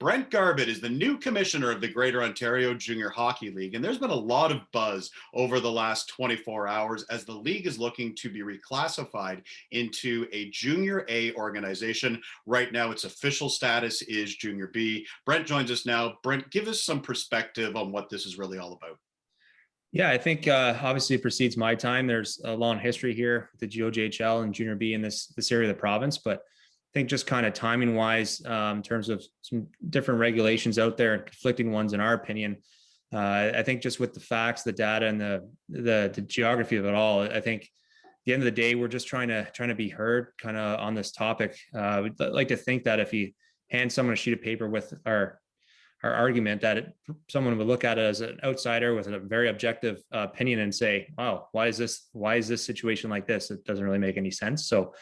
Brent Garbutt is the new commissioner of the Greater Ontario Junior Hockey League, and there's been a lot of buzz over the last 24 hours as the league is looking to be reclassified into a Junior A organization. Right now, its official status is Junior B. Brent joins us now. Brent, give us some perspective on what this is really all about. Yeah, I think obviously it precedes my time. There's a long history here with the GOJHL and Junior B in this area of the province, but I think just kind of timing wise, in terms of some different regulations out there and conflicting ones in our opinion, I think just with the facts, the data, and the geography of it all, I think at the end of the day, we're just trying to be heard kind of on this topic. We'd like to think that if you hand someone a sheet of paper with our argument, that someone would look at it as an outsider with a very objective opinion and say, "Oh, why is this situation like this? It doesn't really make any sense." So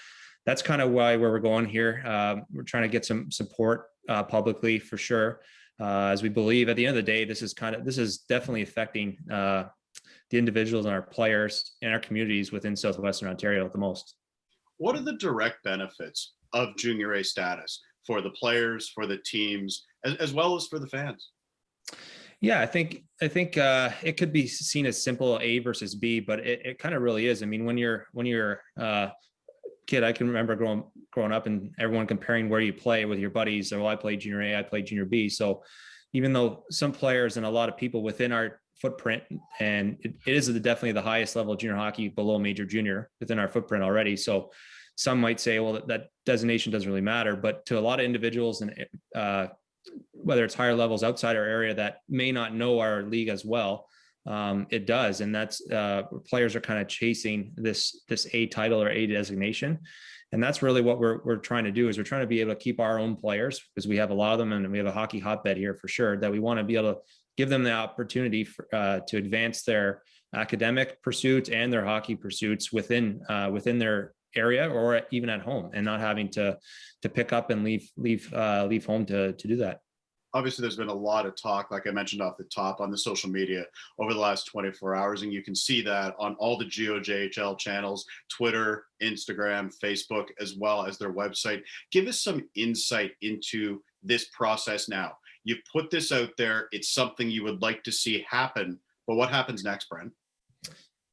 that's kind of where we're going here. We're trying to get some support publicly for sure, as we believe at the end of the day, this is definitely affecting the individuals and our players and our communities within Southwestern Ontario the most. What are the direct benefits of Junior A status for the players, for the teams, as well as for the fans? Yeah, I think it could be seen as simple A versus B, but it kind of really is. I mean, when you're kid, I can remember growing up and everyone comparing where you play with your buddies. So, well, I played Junior A, I played Junior B. So even though some players and a lot of people within our footprint, and it is definitely the highest level of junior hockey below major junior within our footprint already. So some might say, well, that designation doesn't really matter, but to a lot of individuals, and whether it's higher levels outside our area that may not know our league as well, it does. And that's players are kind of chasing this A title or A designation. And that's really what we're trying to do, is we're trying to be able to keep our own players, because we have a lot of them and we have a hockey hotbed here for sure, that we want to be able to give them the opportunity to advance their academic pursuits and their hockey pursuits within their area or even at home, and not having to pick up and leave home to do that. Obviously, there's been a lot of talk, like I mentioned off the top, on the social media over the last 24 hours. And you can see that on all the GOJHL channels, Twitter, Instagram, Facebook, as well as their website. Give us some insight into this process now. You've put this out there. It's something you would like to see happen. But what happens next, Brent?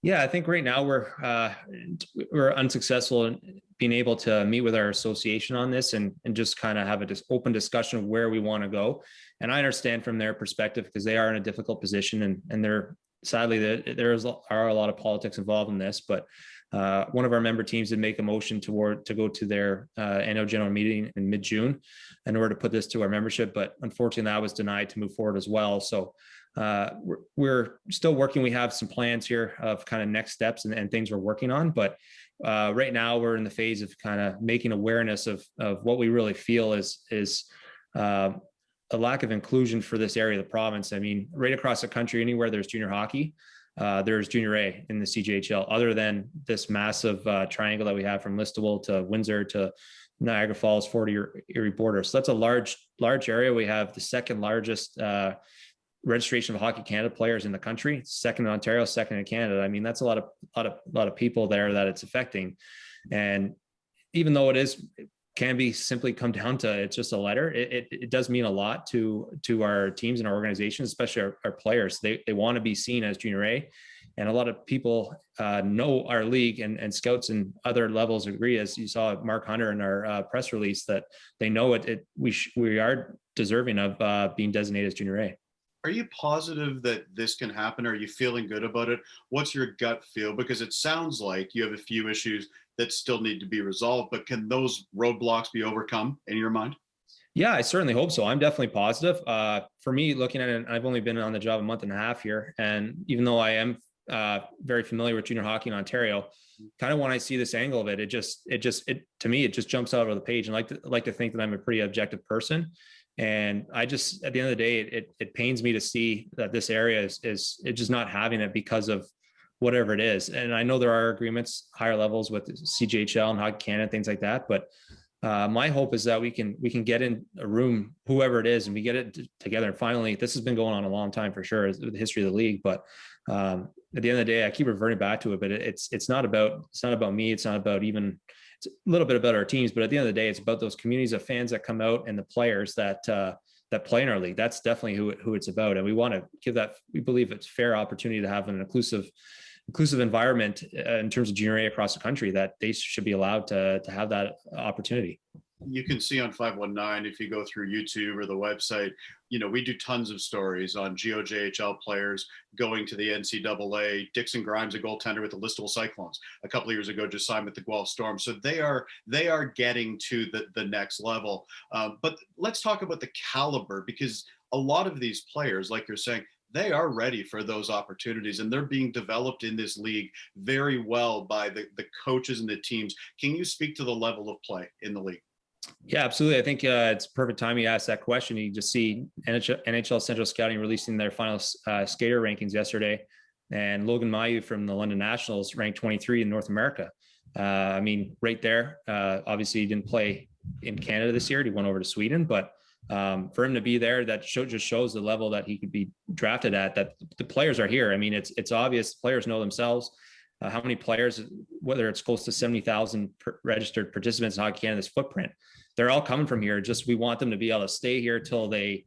Yeah, I think right now we're unsuccessful in being able to meet with our association on this and just kind of have an open discussion of where we want to go. And I understand from their perspective, because they are in a difficult position, and there are a lot of politics involved in this. But one of our member teams did make a motion to go to their annual general meeting in mid-June in order to put this to our membership. But unfortunately, that was denied to move forward as well. So we're still working. We have some plans here of kind of next steps and things we're working on. But right now we're in the phase of kind of making awareness of what we really feel is a lack of inclusion for this area of the province. I mean, right across the country, anywhere there's junior hockey, there's Junior A in the CJHL, other than this massive triangle that we have from Listowel to Windsor to Niagara Falls, Fort Erie border. So that's a large area. We have the second largest registration of Hockey Canada players in the country, second in Ontario, second in Canada. I mean, that's a lot of people there that it's affecting. And even though it can be simply come down to it's just a letter, it does mean a lot to our teams and our organizations, especially our players. They want to be seen as Junior A, and a lot of people know our league, and scouts and other levels agree, as you saw Mark Hunter in our press release, that they know we are deserving of being designated as Junior A. Are you positive that this can happen? Are you feeling good about it? What's your gut feel? Because it sounds like you have a few issues that still need to be resolved, but can those roadblocks be overcome in your mind? Yeah, I certainly hope so. I'm definitely positive. For me, looking at it, I've only been on the job a month and a half here. And even though I am very familiar with junior hockey in Ontario, kind of when I see this angle of it, to me, it just jumps out of the page. And I like to think that I'm a pretty objective person. And at the end of the day, it pains me to see that this area is just not having it because of whatever it is. And I know there are agreements, higher levels with CJHL and Hockey Canada, things like that. But my hope is that we can get in a room, whoever it is, and we get it together. And finally, this has been going on a long time for sure, the history of the league. But at the end of the day, I keep reverting back to it. But it's not about me. It's not about even. It's a little bit about our teams, but at the end of the day, it's about those communities of fans that come out and the players that that play in our league. That's definitely who it's about. And we want to give that, we believe it's fair opportunity to have an inclusive environment in terms of junior A across the country, that they should be allowed to have that opportunity. You can see on 519, if you go through YouTube or the website, we do tons of stories on GOJHL players going to the NCAA. Dixon Grimes, a goaltender with the Listowel Cyclones, a couple of years ago just signed with the Guelph Storm. So they are getting to the next level. But let's talk about the caliber, because a lot of these players, like you're saying, they are ready for those opportunities, and they're being developed in this league very well by the coaches and the teams. Can you speak to the level of play in the league? Yeah, absolutely. I think it's perfect time you asked that question. You just see NHL Central Scouting releasing their final skater rankings yesterday, and Logan Mailloux from the London Nationals ranked 23 in North America. I mean, right there, obviously he didn't play in Canada this year. He went over to Sweden, but for him to be there, that just shows the level that he could be drafted at, that the players are here. I mean, it's obvious. Players know themselves. How many players, whether it's close to 70,000 registered participants in Hockey Canada's footprint, they're all coming from here. Just we want them to be able to stay here till they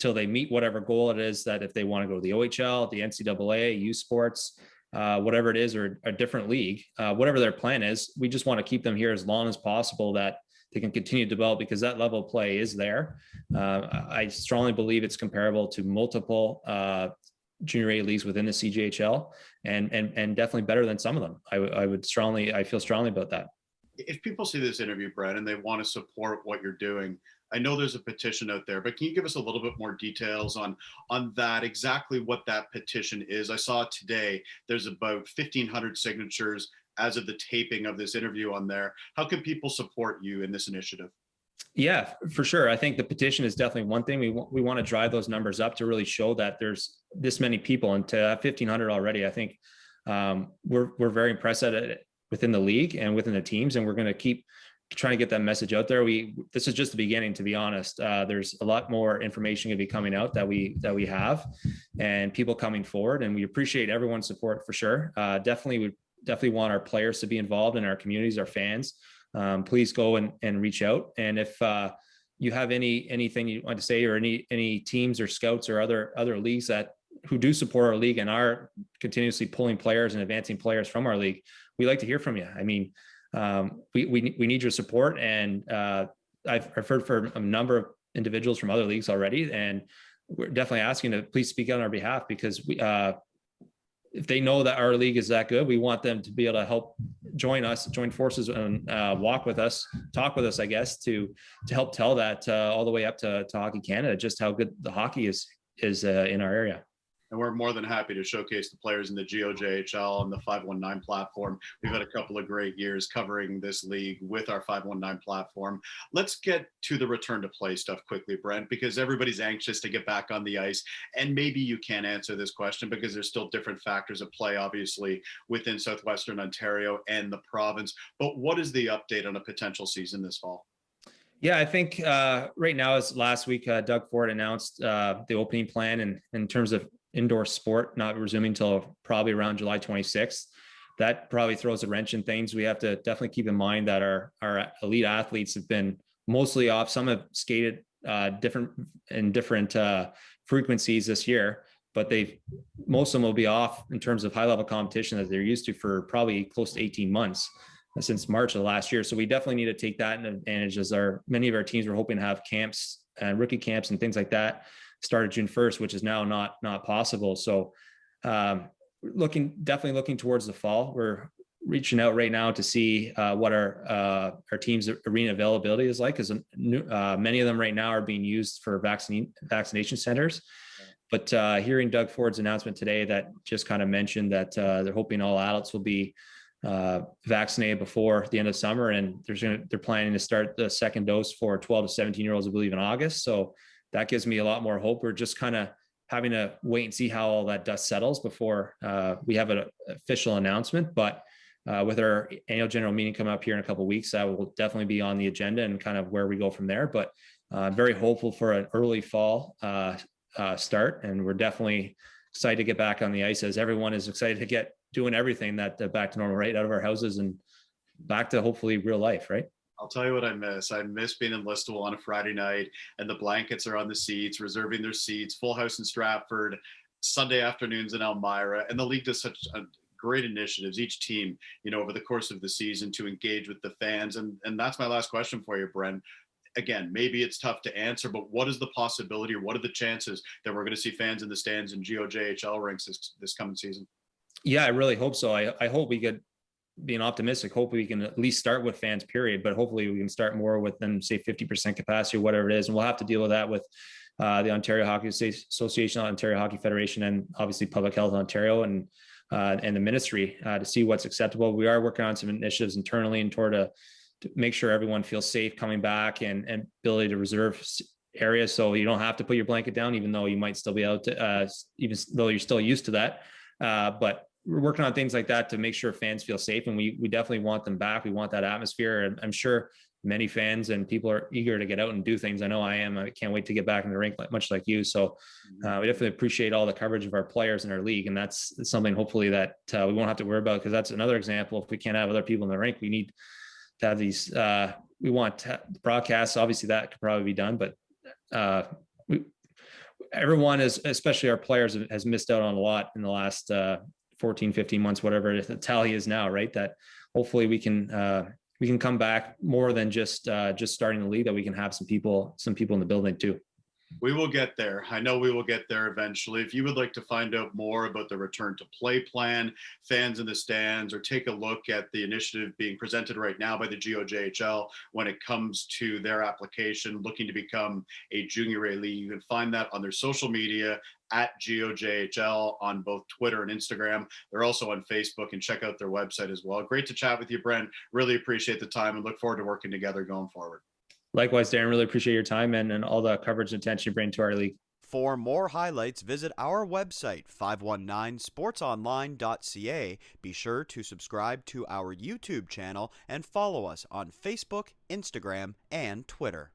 meet whatever goal it is, that if they want to go to the OHL, the NCAA, U Sports, whatever it is, or a different league, whatever their plan is, we just want to keep them here as long as possible, that they can continue to develop, because that level of play is there. I strongly believe it's comparable to multiple junior A leagues within the CJHL, and definitely better than some of them. I feel strongly about that. If people see this interview, Brent, and they want to support what you're doing, I know there's a petition out there, but can you give us a little bit more details on that, exactly what that petition is? I saw today there's about 1,500 signatures as of the taping of this interview on there. How can people support you in this initiative? Yeah, for sure. I think the petition is definitely one thing. We want to drive those numbers up to really show that there's this many people, and to have 1,500 already, I think we're very impressed at it within the league and within the teams, and we're going to keep trying to get that message out there. This is just the beginning, to be honest. There's a lot more information going to be coming out that we have, and people coming forward, and we appreciate everyone's support for sure. We definitely want our players to be involved in our communities, our fans. Please go and reach out. And if you have anything you want to say, or any teams or scouts or other leagues who do support our league and are continuously pulling players and advancing players from our league, we like to hear from you. I mean, we need your support, and I've heard from a number of individuals from other leagues already, and we're definitely asking to please speak on our behalf, because if they know that our league is that good, we want them to be able to help join forces and walk with us, talk with us, I guess, to help tell that all the way up to Hockey Canada, just how good the hockey is in our area. And we're more than happy to showcase the players in the GOJHL and the 519 platform. We've had a couple of great years covering this league with our 519 platform. Let's get to the return to play stuff quickly, Brent, because everybody's anxious to get back on the ice. And maybe you can't answer this question because there's still different factors at play, obviously, within Southwestern Ontario and the province. But what is the update on a potential season this fall? Yeah, I think right now, as last week, Doug Ford announced the opening plan in terms of indoor sport not resuming till probably around July 26th. That probably throws a wrench in things. We have to definitely keep in mind that our elite athletes have been mostly off. Some have skated different frequencies this year, but most of them will be off in terms of high level competition that they're used to for probably close to 18 months since March of last year. So we definitely need to take that in advantage, as many of our teams were hoping to have camps and rookie camps and things like that started June 1st, which is now not possible. So definitely looking towards the fall. We're reaching out right now to see what our team's arena availability is like, because many of them right now are being used for vaccination centers. But hearing Doug Ford's announcement today that just kind of mentioned that they're hoping all adults will be vaccinated before the end of summer, and they're planning to start the second dose for 12 to 17-year-olds, I believe, in August. So that gives me a lot more hope. We're just kind of having to wait and see how all that dust settles before we have an official announcement. But with our annual general meeting coming up here in a couple of weeks, that will definitely be on the agenda and kind of where we go from there. But very hopeful for an early fall start, and we're definitely excited to get back on the ice, as everyone is excited to get doing everything that back to normal, right out of our houses and back to hopefully real life, right? I'll tell you what I miss. I miss being in Listowel on a Friday night and the blankets are on the seats, reserving their seats, full house in Stratford, Sunday afternoons in Elmira. And the league does such a great initiatives, each team, over the course of the season to engage with the fans. And that's my last question for you, Brent. Again, maybe it's tough to answer, but what is the possibility or what are the chances that we're going to see fans in the stands in GOJHL rinks this coming season? Yeah, I really hope so. I hope we could, being optimistic, hopefully we can at least start with fans, period. But hopefully we can start more with them, say 50% capacity or whatever it is. And we'll have to deal with that with the Ontario Hockey Association, Ontario Hockey Federation, and obviously Public Health Ontario and the ministry to see what's acceptable. We are working on some initiatives internally and to make sure everyone feels safe coming back and ability to reserve areas. So you don't have to put your blanket down, even though you might still be able to, even though you're still used to that. But we're working on things like that to make sure fans feel safe. And we definitely want them back. We want that atmosphere. And I'm sure many fans and people are eager to get out and do things. I know I am. I can't wait to get back in the rink, much like you. So we definitely appreciate all the coverage of our players in our league. And that's something hopefully that we won't have to worry about, because that's another example. If we can't have other people in the rink, we need to have these, we want broadcasts. Obviously that could probably be done, but everyone is, especially our players, has missed out on a lot in the last 14, 15 months, whatever the tally is now, right? That hopefully we can come back more than just starting the league, that we can have some people in the building too. We will get there. I know we will get there eventually. If you would like to find out more about the return to play plan, fans in the stands, or take a look at the initiative being presented right now by the GOJHL when it comes to their application looking to become a junior A league, you can find that on their social media at GOJHL on both Twitter and Instagram. They're also on Facebook, and check out their website as well. Great to chat with you, Brent. Really appreciate the time and look forward to working together going forward. Likewise, Darren, really appreciate your time and all the coverage and attention you bring to our league. For more highlights, visit our website, 519sportsonline.ca. Be sure to subscribe to our YouTube channel and follow us on Facebook, Instagram, and Twitter.